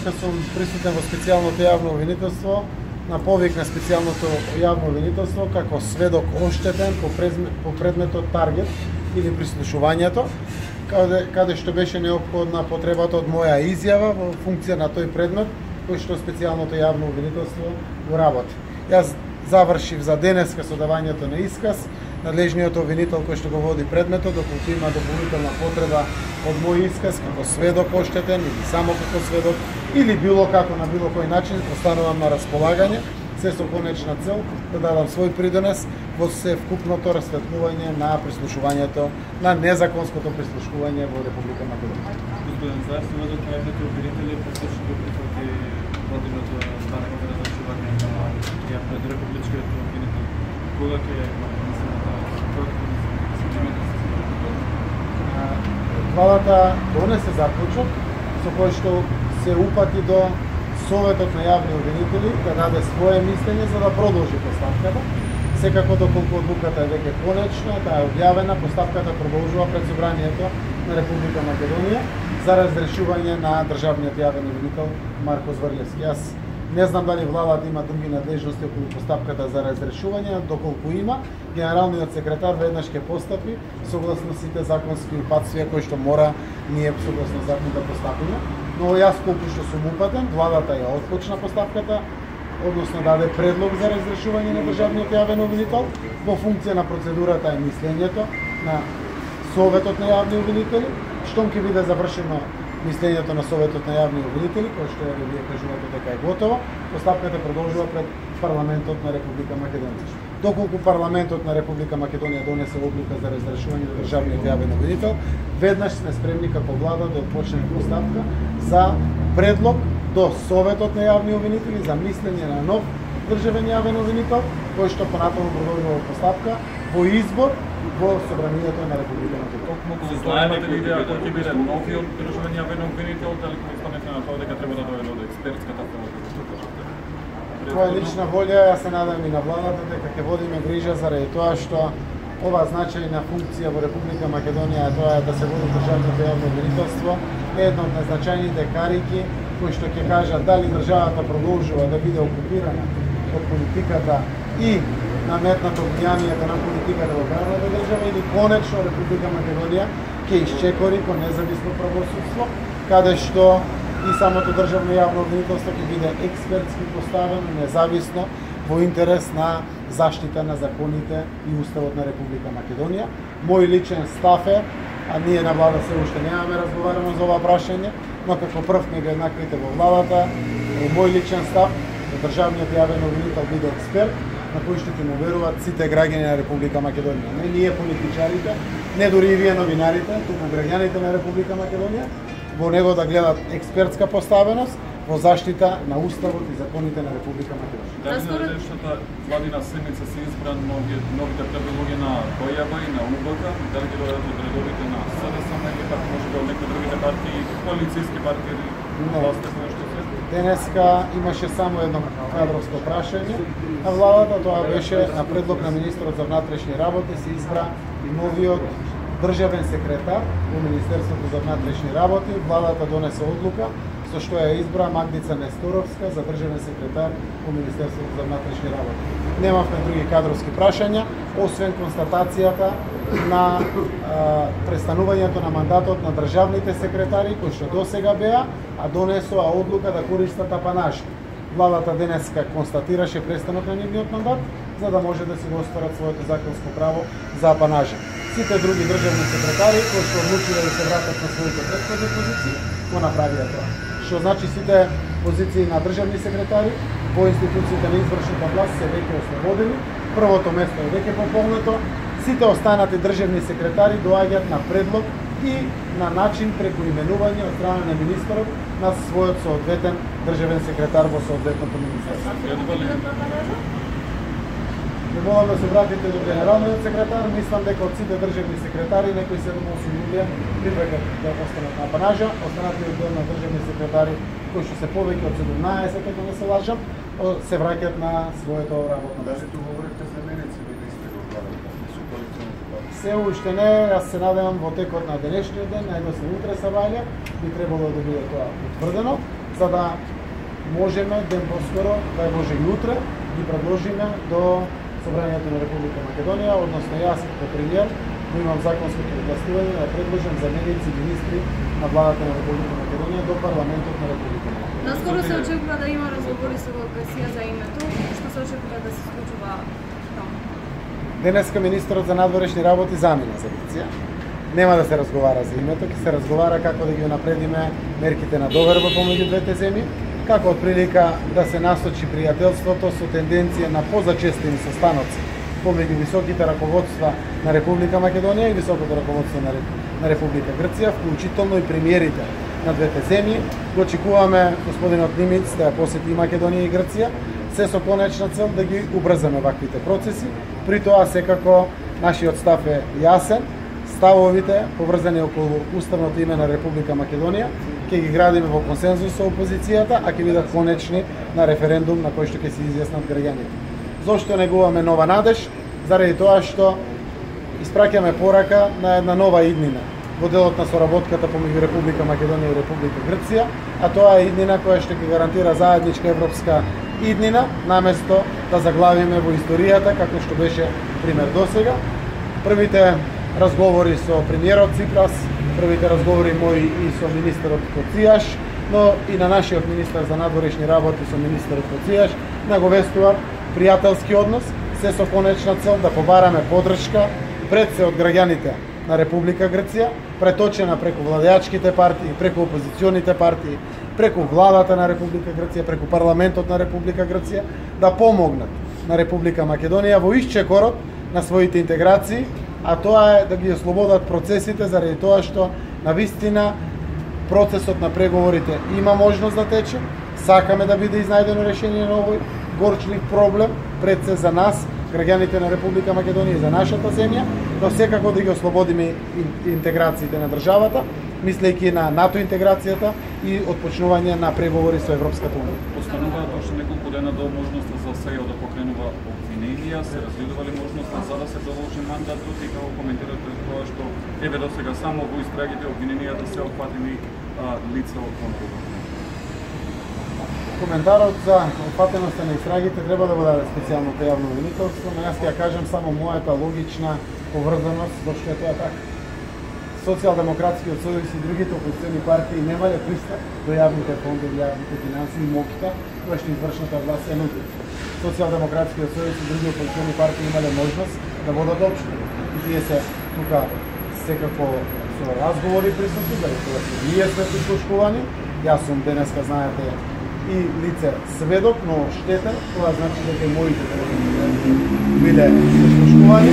денеска сум присутен во специјалното јавно обвинителство на повик на специјалното јавно обвинителство како сведок оштетен по предметот таргет или прислушувањето, каде што беше неопходна потребата од моја изјава во функција на тој предмет кој што специјалното јавно обвинителство го работи. Јас завршив за денеска со давањето на исказ. Надлежниот обвинител кој што го води предметот, доколку има дополнителна потреба од мој исказ како сведок оштетен или само како сведок или било како на било кој начин, останувам на располагање, се со конечна цел да дадам свој придонес во севкупното расветлување на прислушувањето, на незаконското прислушување во Република Македонија. Господин Зар, Советот на јавните обвинители посочи да прифати воденото станење за разрешување на републичкиот обвинител. Кога ќе Владата донесе заклучок со кој што се упати до Советот на јавни обвинители да даде свое мислење за да продолжи постапката. Секако доколку одлуката е веќе конечна, таа е објавена, постапката продолжува пред Собранието на Република Македонија за разрешување на државниот јавен обвинител Марко Зврлевски. Јас не знам дали владата има други надлежности околу постапката за разрешување, доколку има, генералниот секретар веднаш ќе постапи согласно сите законски упатствија кои што мора ние согласно закон да постапиме. Но јас колку што сум упатен, владата ја отпочна постапката, односно даде предлог за разрешување на државниот јавен обвинител во функција на процедурата и мислењето на Советот на јавни обвинители, штом ќе биде завршено мислењето на Советот на јавни обвинители, кој што вие кажувате дека е готово, постапката продолжува пред парламентот на Република Македонија. Доколку парламентот на Република Македонија донесе одлука за разрешување на државниот јавен обвинител, веднаш сме спремни како влада да отпочнеме постапка за предлог до Советот на јавни обвинители за мислење на нов државен јавен обвинител, кој што понатаму продолжува постапка во избор во Собранието на Република Македонија. Се знаете ли идеја кој ќе биде новиот државен јавен обвинител, дали ќе останете на тоа дека треба да дојде од експертската филозофија? Тоа е лична волја, јас се надам и на владата дека ќе водиме грижа заради тоа што ова значајна функција во Република Македонија, тоа е да се води државното јавно обвинителство, е една од најзначајните карики кои што ќе кажат дали државата продолжува да биде окупирана од политиката и наметнато влијанието на политиката во правната држава или конечно Република Македонија ќе исчекори кон независно правосудство, каде што и самото државно јавно обвинителство ќе биде експертски поставено, независно, во интерес на заштита на законите и уставот на Република Македонија. Мој личен став е, а ние на влада се уште немаме разговарано за ова прашање, но како прв меѓу еднаквите во владата, мој личен став да државниот јавен обвинител биде експерт, на кој што ќе му веруваат сите граѓани на Република Македонија. Не ние политичарите, не дури и вие новинарите, туку граѓаните на Република Македонија, во него да гледат експертска поставеност во заштита на уставот и законите на Република Македонија. Дали на следващата владина седмица се избран новите предложи на БЈБ и на УБК, дали ќе дојдат од редовите на СДСМ или како може да од некои другите партии, коалицијски партии или властта што се? Денеска имаше само едно кадровско прашање на владата, тоа беше на предлог на министерот за внатрешни работи се избра новиот државен секретар во Министерството за внатрешни работи. Владата донесе одлука со што ја избра Магдица Несторовска за државен секретар во Министерството за внатрешни работи. Немавме други кадровски прашања, освен констатацијата на престанувањето на мандатот на државните секретари кои што досега беа, а донесоа одлука да користат апанажи. Владата денеска констатираше престанок на нивниот мандат, за да може да си го остварат своето законско право за апанажи. Сите други државни секретари кои што одлучиле да се вратат на своите претходни позиции, го направија тоа. Што значи сите позиции на државни секретари во институциите на извршната власт се веќе ослободени, првото место е веќе пополнето, сите останати државни секретари доаѓаат на предлог и на начин преку именување од страна на министерот на својот соодветен државен секретар во соодветното министерство. Не молам да се вратите до генералниот секретар, мислам дека од сите државни секретари, некои 7-8 луѓе прибегат да останат на апанажа, останатиот дел на државни секретари, кои што се повеќе од 17, ако не се лажам, се враќаат на своето работно место. Дали говорите за менеци или да сте го владата? Се уште не, јас се надевам во текот на денешниот ден, најдосно утре сабајле, би требало да биде тоа утврдено. за да можеме ден поскоро, да може и утре, ги предложиме до Собранието на Република Македонија, односно јас како премиер го имам законското властување да предложам заменици министри на владата на Република Македонија до парламентот на Република Македонија. Наскоро се очекува да има разговори со Грција за името, што се очекува да се случува таму. Денеска министерот за надворешни работи замина за Грција. Нема да се разговара за името, ќе се разговара како да ги напредиме мерките на доверба помеѓу двете земји, како отприлика да се насочи пријателството со тенденција на позачестени состаноци помеѓу високите раководства на Република Македонија и високото раководство на Република Грција, вклучително и премиерите на двете земји. Го очекуваме господинот Нимиц да ја посети и Македонија и Грција, се со конечна цел да ги убрзаме ваквите процеси. При тоа секако нашиот став е јасен. Ставовите поврзани околу уставното име на Република Македонија ќе ги градиме во консензус со опозицијата, а ќе бидат конечни на референдум на кој што ќе се изјаснат граѓаните. Зошто негуваме нова надеж? Заради тоа што испраќаме порака на една нова иднина во делот на соработката помеѓу Република Македонија и Република Грција, а тоа е иднина која што ќе гарантира заедничка европска иднина, наместо да заглавиме во историјата како што беше пример досега. Првите разговори со премиерот Ципрас, првите разговори мои и со министерот Коцијаш, но и на нашиот министер за надворешни работи со министерот Коцијаш наговестува пријателски однос, се со конечна цел да побараме поддршка пред се од граѓаните на Република Грција, преточена преку владеачките партии, преку опозиционите партии, преку владата на Република Грција, преку парламентот на Република Грција, да помогнат на Република Македонија во исчекорот на своите интеграции, а тоа е да ги ослободат процесите заради тоа што навистина процесот на преговорите има можност да тече. Сакаме да биде изнајдено решение на овој горчлив проблем пред се за нас, граѓаните на Република Македонија и за нашата земја, но секако да ги ослободиме интеграциите на државата, мислејќи на НАТО интеграцијата и отпочнување на преговори со Европската унија. Остануваат уште неколку дена до можноста за СЕО да покренува обвиненија, се разгледува ли можноста за да се продолжи мандатот и како коментирате тоа што еве досега само во истрагите обвиненијата се опфатени лица од фондот? Коментарот за опфатеноста на истрагите треба да го даде специјалното јавно обвинителство, но јас ќе ја кажам само мојата логична поврзаност зашто е тоа така. Социјалдемократскиот сојуз и другите опозициони партии немале пристап до јавните фондови, јавните финансии и моќта која што извршната власт е нуди. Социјалдемократскиот сојуз и други опозициони партии имале можност да водат општини. И тие се тука секако со разговори присутни, заради тоа што ние сме прислушкувани. Јас сум денеска, знаете, и лице сведок, но штетен, тоа значи дека и моите биле прислушкувани.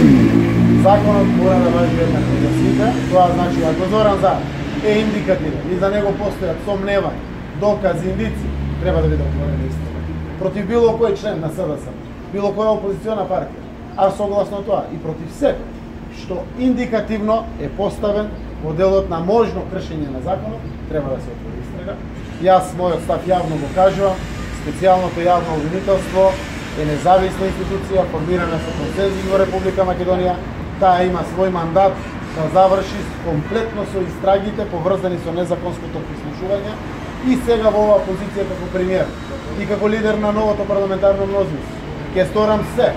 Законот мора да важи еднакво за сите, тоа значи ако Зоран Зар е индикативен и за него постојат сомневања, докази, индици, треба да биде отворена истина. Против било кој член на СДС, било која опозициона партија, а согласно тоа и против секој што индикативно е поставен во делот на можно кршење на законот, треба да се отвори истрага. Јас мојот став јавно го кажувам, специјалното јавно обвинителство е независна институција формирана со консензус во Република Македонија. Таа има свој мандат да заврши комплетно со истрагите поврзани со незаконското прислушување и сега во оваа позиција како премиер и како лидер на новото парламентарно мнозинство ќе сторам се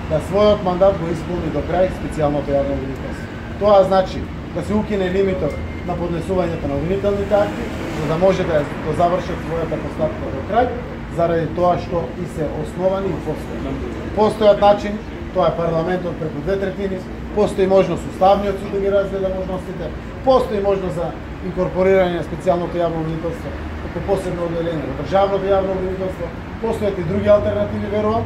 да својот мандат го исполни до крај специјалното јавно обвинителство. Тоа значи да се укине лимитот на поднесувањето на обвинителните акти, за да може да завршат својата постапка до крај, заради тоа што и се основани и постојат. Постојат начин, тоа е парламентот преку 2/3, постои можност уставниот суд да ги разгледа можностите, постои можност за инкорпорирање на специјалното јавно обвинителство како посебно одделение во државното јавно обвинителство, постојат и други алтернативи, верувам.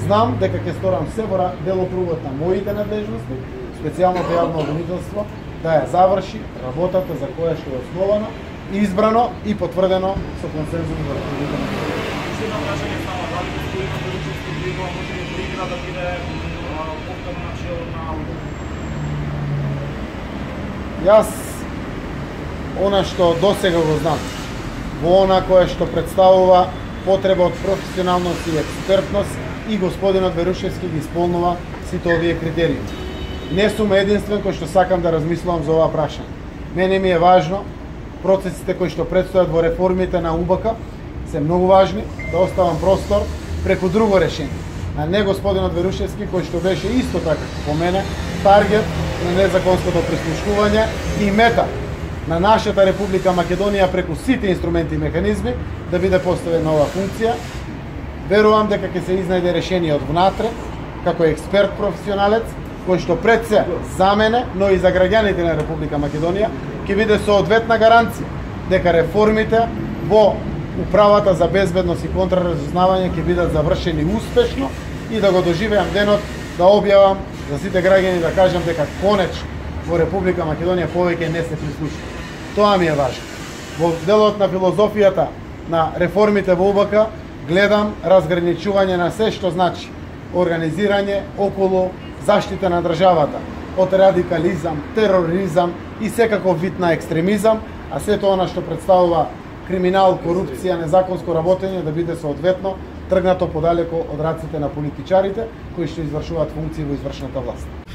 Знам дека ќе сторам се во делокругот на моите надлежности, специјалното јавно обвинителство да ја заврши работата за која што е основано, избрано и потврдено со консензус во Република Македонија. Уште едно прашање само, дали господин Величевски Бригова може да приигра да биде повторно начело на Јас она што досега го знам, во она кое што представува потреба од професионалност и експертност и господинот Верушевски ги исполнува сите овие критериуми. Не сум единствен кој што сакам да размислувам за ова прашање. Мене ми е важно процесите кои што предстојат во реформите на УБК се многу важни, да оставам простор преку друго решение. А не господинот Верушевски, кој што беше исто така по мене таргет на незаконското прислушкување и мета на нашата Република Македонија преку сите инструменти и механизми да биде поставена ова функција. Верувам дека ќе се изнајде решение од внатре, како експерт професионалец, кој што пред се за мене, но и за граѓаните на Република Македонија, ќе биде соодветна гаранција дека реформите во управата за безбедност и контраразузнавање ќе бидат завршени успешно и да го доживеам денот да објавам за сите граѓани да кажам дека конечно во Република Македонија повеќе не се прислушува. Тоа ми е важно. Во делот на филозофијата на реформите во УБК гледам разграничување на се што значи организирање околу заштита на државата од радикализам, тероризам и секаков вид на екстремизам, а сето она што представува криминал, корупција, незаконско работење да биде соодветно тргнато подалеку од раците на политичарите кои што извршуваат функции во извршната власт.